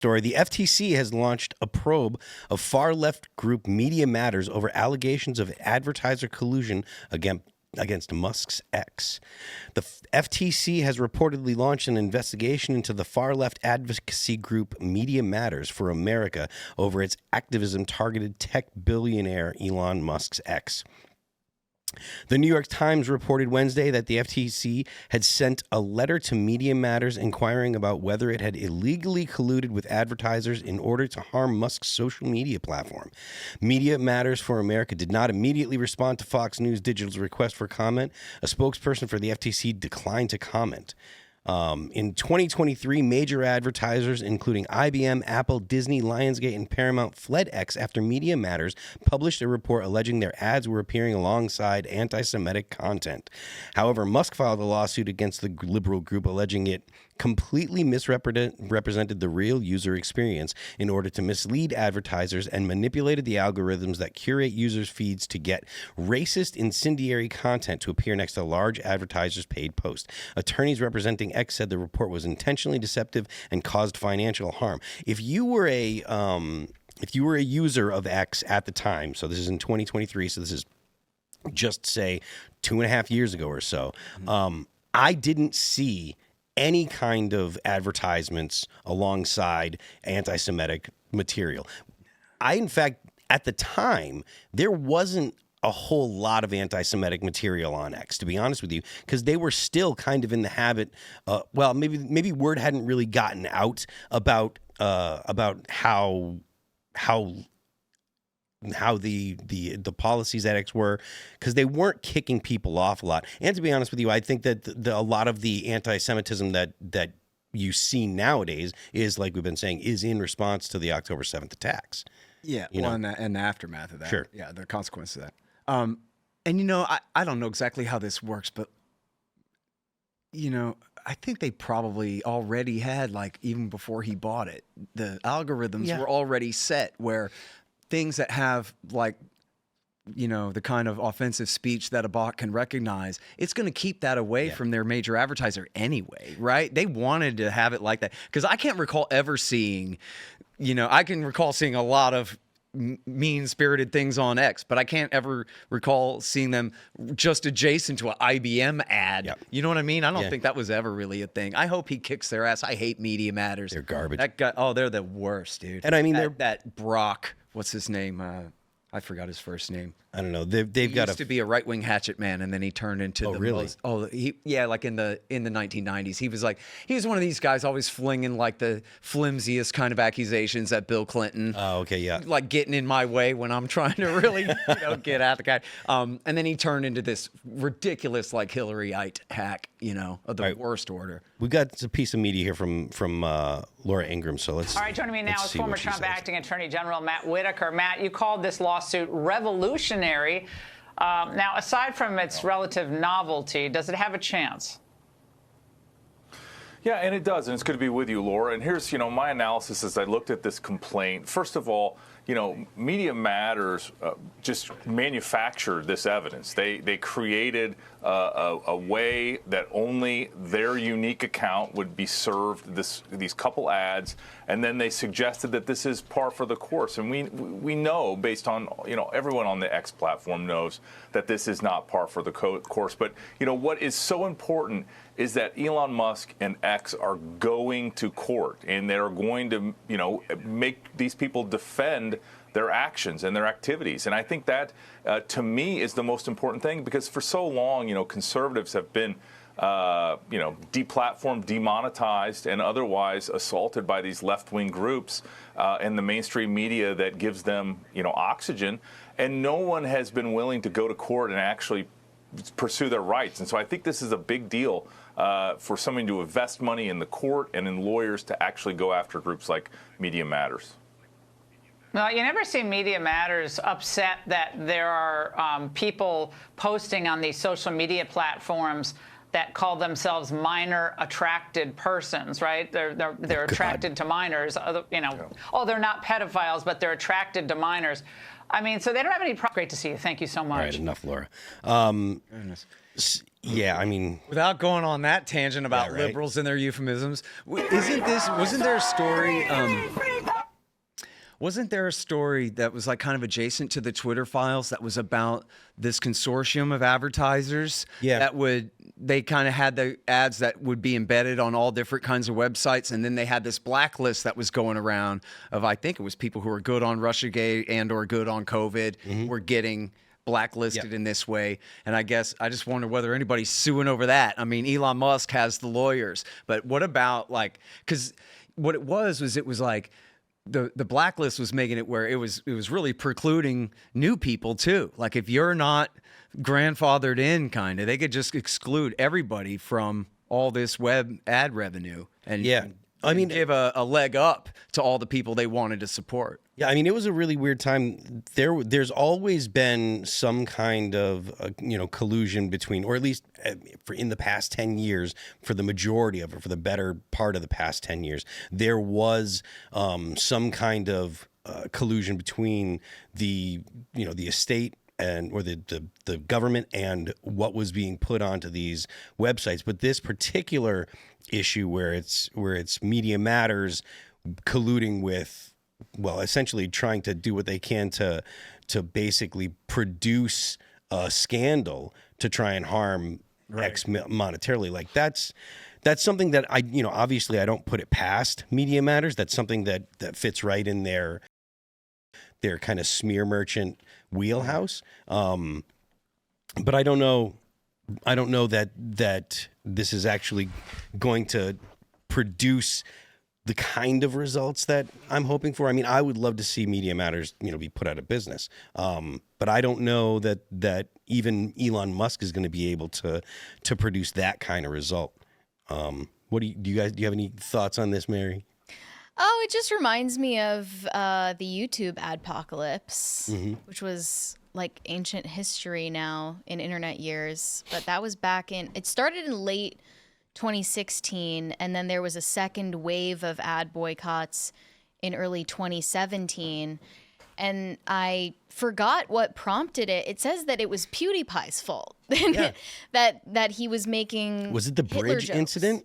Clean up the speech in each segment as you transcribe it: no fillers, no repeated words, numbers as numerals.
story, the FTC has launched a probe of far-left group Media Matters over allegations of advertiser collusion against Musk's X. The FTC has reportedly launched an investigation into the far-left advocacy group Media Matters for America over its activism targeted tech billionaire Elon Musk's X. The New York Times reported Wednesday that the FTC had sent a letter to Media Matters inquiring about whether it had illegally colluded with advertisers in order to harm Musk's social media platform. Media Matters for America did not immediately respond to Fox News Digital's request for comment. A spokesperson for the FTC declined to comment. In 2023, major advertisers, including IBM, Apple, Disney, Lionsgate, and Paramount, fled X after Media Matters published a report alleging their ads were appearing alongside anti-Semitic content. However, Musk filed a lawsuit against the liberal group alleging it completely misrepresented the real user experience in order to mislead advertisers and manipulated the algorithms that curate users' feeds to get racist, incendiary content to appear next to large advertisers' paid posts. Attorneys representing X said the report was intentionally deceptive and caused financial harm. If you were a user of X at the time, so this is in 2023, so this is just say 2.5 years ago or so, I didn't see any kind of advertisements alongside anti-Semitic material. In fact, at the time, there wasn't a whole lot of anti-Semitic material on X, to be honest with you, because they were still kind of in the habit. Maybe word hadn't really gotten out about how the policies at X were, because they weren't kicking people off a lot. And to be honest with you, I think that a lot of the anti-Semitism that you see nowadays is, like we've been saying, is in response to the October 7th attacks. Yeah, and the aftermath of that. Sure. Yeah, the consequences of that. And, I don't know exactly how this works, but, I think they probably already had, even before he bought it, the algorithms were already set where things that have, the kind of offensive speech that a bot can recognize, it's going to keep that away from their major advertiser anyway, right? They wanted to have it like that. Because I can't recall ever seeing, I can recall seeing a lot of mean-spirited things on X, but I can't ever recall seeing them just adjacent to an IBM ad. Yep. You know what I mean? I don't think that was ever really a thing. I hope he kicks their ass. I hate Media Matters. They're garbage. That guy, they're the worst, dude. And I mean, that Brock, what's his name? I forgot his first name. I don't know. They've got used to be a right-wing hatchet man, and then he turned into in the 1990s. He was one of these guys always flinging the flimsiest kind of accusations at Bill Clinton. Oh, okay, yeah. Getting in my way when I'm trying to really get at the guy. And then he turned into this ridiculous Hillary-ite hack, of the worst order. We've got a piece of media here from Laura Ingraham, so let's. All right, joining me now is former Trump acting Attorney General Matt Whitaker. Matt, you called this lawsuit revolutionary. Now, aside from its relative novelty, does it have a chance? Yeah, and it does, and it's good to be with you, Laura. And here's, my analysis as I looked at this complaint. First of all, Media Matters just manufactured this evidence. They created a way that only their unique account would be served these couple ads, and then they suggested that this is par for the course. And we know, based on everyone on the X platform knows that this is not par for the course. But what is so important is that Elon Musk and X are going to court, and they're going to make these people defend their actions and their activities. And I think that, to me, is the most important thing, because for so long, conservatives have been, deplatformed, demonetized, and otherwise assaulted by these left-wing groups and the mainstream media that gives them, oxygen. And no one has been willing to go to court and actually pursue their rights. And so I think this is a big deal for someone to invest money in the court and in lawyers to actually go after groups like Media Matters. Well, you never see Media Matters upset that there are people posting on these social media platforms that call themselves minor attracted persons, right? They're attracted to minors. Oh, they're not pedophiles, but they're attracted to minors. I mean, so they don't have any problem. Great to see you. Thank you so much. All right, enough, Laura. Yeah, I mean, Without going on that tangent about Yeah, right. liberals and their euphemisms, wasn't there a story? Wasn't there a story that was like kind of adjacent to the Twitter files that was about this consortium of advertisers? Yeah. They kind of had the ads that would be embedded on all different kinds of websites. And then they had this blacklist that was going around of, I think it was people who were good on Russiagate and or good on COVID were getting blacklisted in this way. And I guess I just wonder whether anybody's suing over that. I mean, Elon Musk has the lawyers, but what about like, because what it was like, the blacklist was making it where it was really precluding new people too. Like if you're not grandfathered in, kind of, they could just exclude everybody from all this web ad revenue and I mean, give a leg up to all the people they wanted to support. Yeah, I mean, it was a really weird time. There's always been some kind of collusion between, or at least in the past 10 years, for the majority of it, for the better part of the past 10 years, there was some kind of collusion between the estate and or the government and what was being put onto these websites. But this particular issue where it's Media Matters colluding with, well, essentially trying to do what they can to basically produce a scandal to try and harm X monetarily. Like that's something that I, obviously I don't put it past Media Matters. That's something that fits right in their kind of smear merchant wheelhouse. But I don't know that this is actually going to produce the kind of results that I'm hoping for. I mean, I would love to see Media Matters, be put out of business. But I don't know that even Elon Musk is going to be able to produce that kind of result. What do you have any thoughts on this, Mary? Oh, it just reminds me of the YouTube adpocalypse, which was like ancient history now in internet years. But that was it started in late 2016, and then there was a second wave of ad boycotts in early 2017. And I forgot what prompted it. It says that it was PewDiePie's fault. Yeah. that he was making Was it the Hitler bridge jokes. Incident?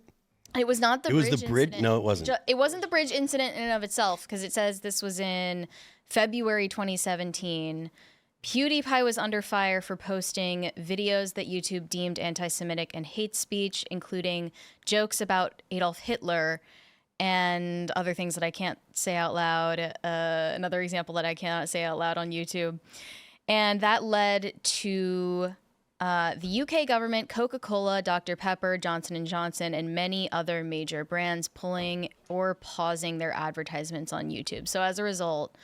It was not the It was bridge the bridge. incident. No, it wasn't. It wasn't the bridge incident in and of itself, because it says this was in February 2017. PewDiePie was under fire for posting videos that YouTube deemed anti-Semitic and hate speech, including jokes about Adolf Hitler and other things that I can't say out loud. Another example that I cannot say out loud on YouTube. And that led to the UK government, Coca-Cola, Dr. Pepper, Johnson & Johnson, and many other major brands pulling or pausing their advertisements on YouTube. So as a result,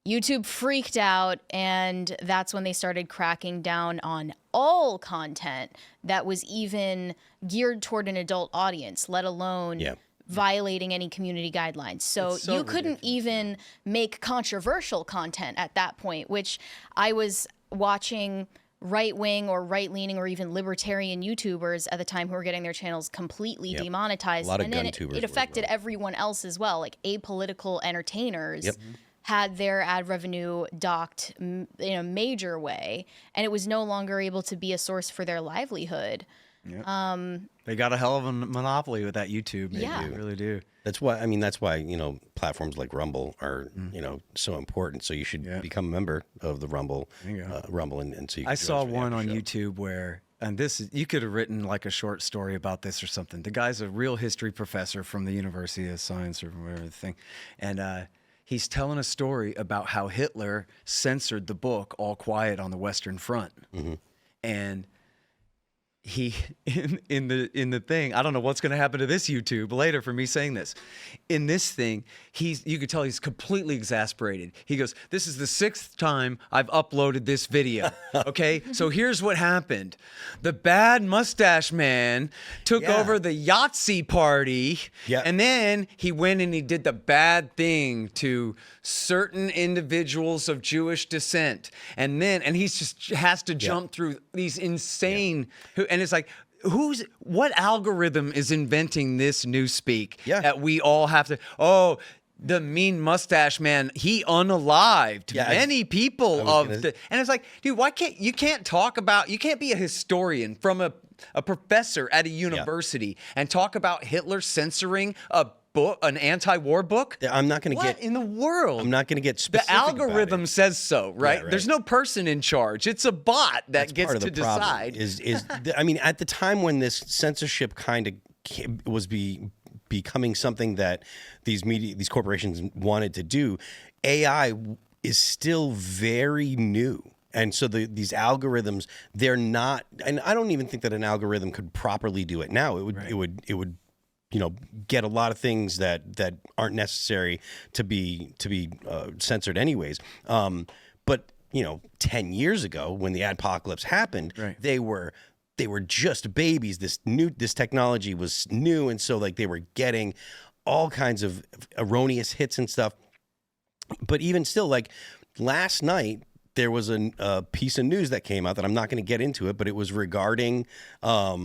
YouTube freaked out, and that's when they started cracking down on all content that was even geared toward an adult audience, let alone violating any community guidelines. So you couldn't even make controversial content at that point, which I was watching right-wing or right-leaning or even libertarian YouTubers at the time who were getting their channels completely demonetized. A lot of and gun then tubers it affected everyone else as well, like apolitical entertainers. Had their ad revenue docked in a major way, and it was no longer able to be a source for their livelihood. They got a hell of a monopoly with that YouTube. They really do. That's why platforms like Rumble are so important. So you should become a member of the Rumble, and so you can I join saw us for the one after on show. YouTube where, and you could have written like a short story about this or something. The guy's a real history professor from the University of Science or whatever the thing, and he's telling a story about how Hitler censored the book All Quiet on the Western Front, and he in the thing, I don't know what's going to happen to this YouTube later for me saying this. In this thing, you could tell he's completely exasperated. He goes, "This is the 6th time I've uploaded this video." Okay, so here's what happened: the bad mustache man took over the Yahtzee party, and then he went and he did the bad thing to certain individuals of Jewish descent, and he just has to jump through these insane. And it's like, what algorithm is inventing this newspeak that we all have to? Oh, the mean mustache man, he unalived many people and it's like, dude, you can't be a historian from a professor at a university and talk about Hitler censoring a book, an anti-war book? I'm not going to get in the world. I'm not going to get specific. The algorithm says so, right? Yeah, right? There's no person in charge. It's a bot that That's gets part of to the problem, decide. I mean, at the time when this censorship kind of was becoming something that these corporations wanted to do, AI is still very new. And so these algorithms, they're not, and I don't even think that an algorithm could properly do it now. It would get a lot of things that aren't necessary to be censored anyways. But 10 years ago when the adpocalypse happened, they were just babies. This technology was new, and so like they were getting all kinds of erroneous hits and stuff. But even still, like last night, there was a piece of news that came out that I'm not going to get into it, but it was regarding a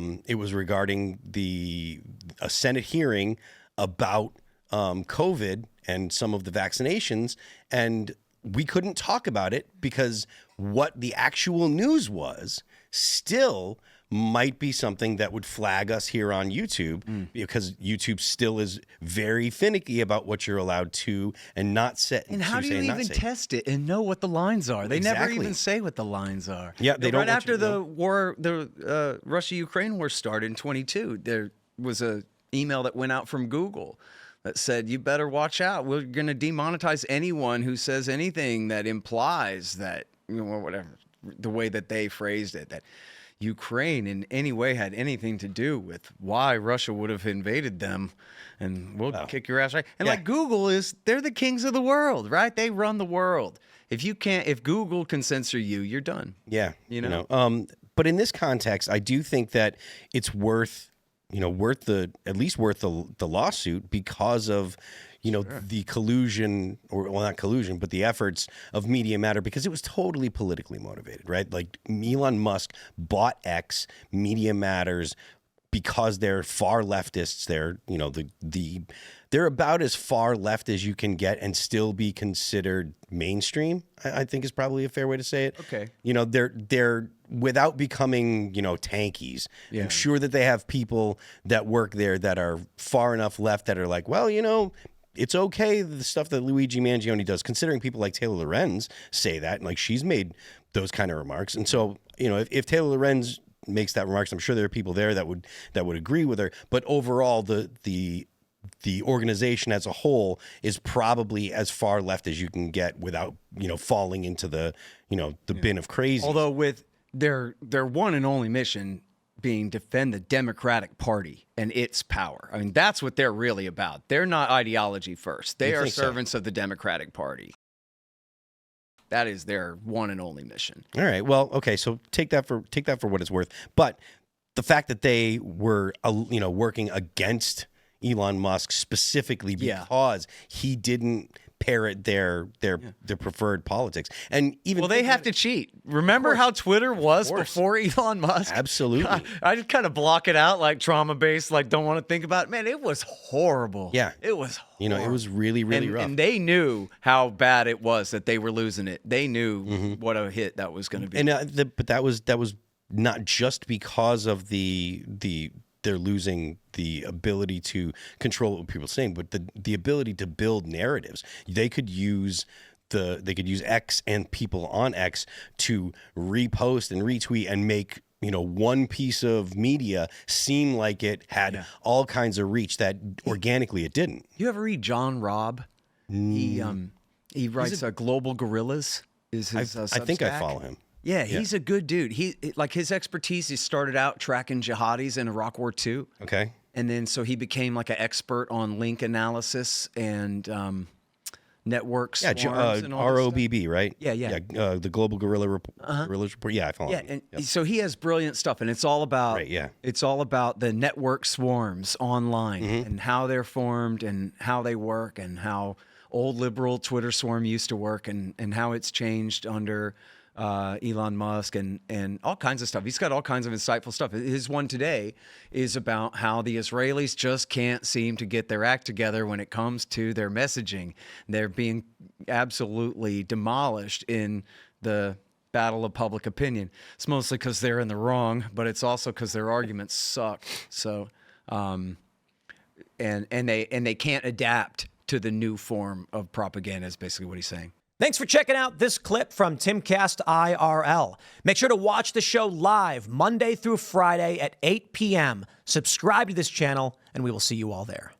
Senate hearing about COVID and some of the vaccinations, and we couldn't talk about it because what the actual news was still might be something that would flag us here on YouTube because YouTube still is very finicky about what you're allowed to and not say. And how do you even test it and know what the lines are? They never even say what the lines are. Yeah, they don't. Right after the war, the Russia-Ukraine war started in 22, there was a email that went out from Google that said, you better watch out. We're going to demonetize anyone who says anything that implies that, whatever, the way that they phrased it, that Ukraine in any way had anything to do with why Russia would have invaded them, and we'll kick your ass, right? And like Google they're the kings of the world, right? They run the world. If Google can censor you, you're done. Yeah. But in this context, I do think that it's worth the lawsuit because of the collusion, or well, not collusion, but the efforts of Media Matter, because it was totally politically motivated, right? Like Elon Musk bought X, Media Matters, because they're far leftists. They're about as far left as you can get and still be considered mainstream, I think is probably a fair way to say it. Okay. They're without becoming, tankies. Yeah. I'm sure that they have people that work there that are far enough left that are like, well, it's okay, the stuff that Luigi Mangione does, considering people like Taylor Lorenz say that, and like she's made those kind of remarks. And so, if Taylor Lorenz makes that remarks, I'm sure there are people there that would agree with her. But overall, the organization as a whole is probably as far left as you can get without, falling into the bin of crazy. Although with their one and only mission being defend the Democratic Party and its power. I mean, that's what they're really about. They're not ideology first. They are servants of the Democratic Party. That is their one and only mission. All right. Well, okay. So take that for what it's worth. But the fact that they were, working against Elon Musk specifically because he didn't parrot their preferred politics, and even they have to cheat. Remember how Twitter was before Elon Musk? Absolutely. I just kind of block it out, like trauma based, like don't want to think about it. Man, it was horrible. Yeah, it was horrible. It was really, really rough. And they knew how bad it was that they were losing it. They knew what a hit that was going to be. And but that was not just because of they're losing the ability to control what people are saying, but the ability to build narratives. They could use X and people on X to repost and retweet and make one piece of media seem like it had all kinds of reach that organically it didn't. You ever read John Robb? He writes Global Guerrillas. Is his I think I follow him. Yeah, he's a good dude. His expertise, he started out tracking jihadis in Iraq War II. Okay. And then so he became like an expert on link analysis and network swarms and all ROBB, right? Yeah. The Global Guerrillas Report. Yeah, I follow him. And so he has brilliant stuff, and it's all about it's all about the network swarms online and how they're formed and how they work and how old liberal Twitter swarm used to work and how it's changed under Elon Musk and all kinds of stuff. He's got all kinds of insightful stuff. His one today is about how the Israelis just can't seem to get their act together when it comes to their messaging. They're being absolutely demolished in the battle of public opinion. It's mostly because they're in the wrong, but it's also because their arguments suck. So, and they can't adapt to the new form of propaganda is basically what he's saying. Thanks for checking out this clip from Timcast IRL. Make sure to watch the show live Monday through Friday at 8 p.m. Subscribe to this channel, and we will see you all there.